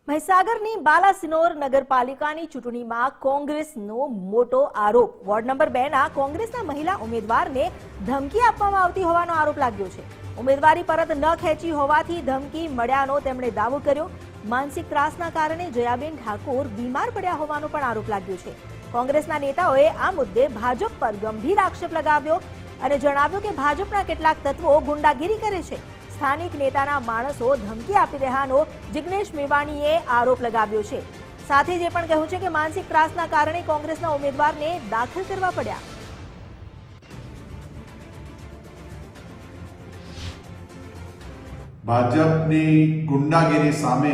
મહીસાગરની બાલાસિનોર નગરપાલિકાની ચૂંટણીમાં કોંગ્રેસનો મોટો આરોપ. વોર્ડ નંબર 2 ના કોંગ્રેસના મહિલા ઉમેદવારને ધમકી આપવામાં આવતી હોવાનો આરોપ લાગ્યો છે. ઉમેદવારી પરત ન ખેંચી હોવાથી ધમકી મળ્યાનો તેમણે દાવો કર્યો. માનસિક ત્રાસના કારણે જયાબેન ઠાકોર બીમાર પડ્યા હોવાનો પણ આરોપ લાગ્યો છે. કોંગ્રેસના નેતાઓએ આ મુદ્દે ભાજપ પર ગંભીર આક્ષેપ લગાવ્યો અને જણાવ્યું કે ભાજપના કેટલાક તત્વો ગુંડાગીરી કરે છે. સ્થાનિક નેતાના માણસો ધમકી આપી રહ્યાનો જિગ્નેશ મેવાણીએ આરોપ લગાવ્યો છે. સાથે જ એ પણ કહ્યું છે કે માનસિક ત્રાસના કારણે કોંગ્રેસના ઉમેદવારને દાખલ કરવા પડ્યા. ભાજપની ગુંડાગીરી સામે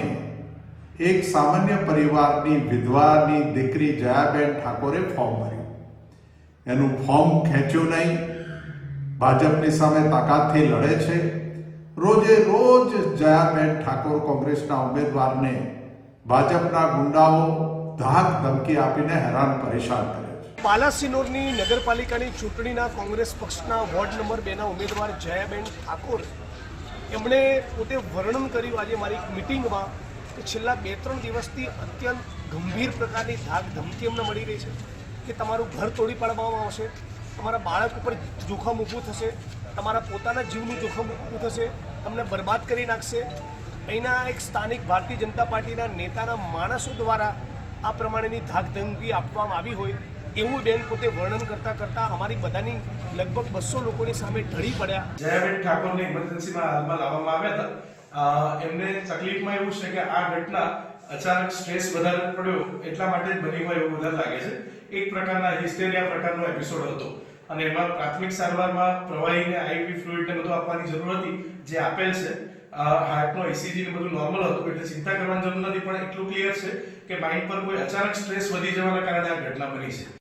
એક સામાન્ય પરિવારની વિધવાની દીકરી જયાબેન ઠાકોરે ફોર્મ ભર્યું. એનું ફોર્મ ખેંચ્યું નહીં. ભાજપની સામે તાકાતથી લડે છે. રોજે રોજ જયાબેન ઠાકોર કોંગ્રેસના ઉમેદવારને ભાજપના ગુંડાઓ ધાક ધમકી આપીને હેરાન પરેશાન કરે છે. બાલાસિનોરની નગરપાલિકાની ચૂંટણીના કોંગ્રેસ પક્ષના વોર્ડ નંબર 2 ના ઉમેદવાર જયાબેન ઠાકોર એમણે પોતે વર્ણન કર્યું આજે મારી મિટિંગમાં કે છેલ્લા 2-3 દિવસથી અત્યંત ગંભીર પ્રકારની ધાક ધમકી એમને મળી રહી છે કે તમારું ઘર તોડી પાડવામાં આવશે, તમારા બાળક ઉપર જોખમ ઊભું થશે, તમારા પોતાના જીવનું જોખમ ઊભું થશે, તમને બરબાદ કરી નાખશે. અહીંના એક સ્થાનિક ભારતીય જનતા પાર્ટીના નેતાના માણસો દ્વારા આ પ્રમાણેની ધાક ધમકી આપવામાં આવી હોય એવું બેન પોતે વર્ણન કરતા અમારી બધાની લગભગ 200 લોકોની સામે ઢળી પડ્યા. જયાબેન ઠાકોરને ઇમરજન્સીમાં હાલમાં લાવવામાં આવ્યા હતા. એમને તકલીફમાં એવું છે કે આ ઘટના અચાનક સ્ટ્રેસ વધારે પડ્યો એટલા માટે જ બની હોય એવું વધારે લાગે છે. એક પ્રકારના હિસ્ટેરિયા પ્રકારનો એપિસોડ હતો અને એમાં પ્રાથમિક સારવારમાં પ્રવાહીને આઈવી ફ્લુઇડને બધું આપવાની જરૂર હતી જે આપેલ છે. હાર્ટનો ECG ને બધું નોર્મલ હતું એટલે ચિંતા કરવાની જરૂર નથી, પણ એટલું ક્લિયર છે કે માઇન્ડ પર કોઈ અચાનક સ્ટ્રેસ વધી જવાના કારણે આ ઘટના બની છે.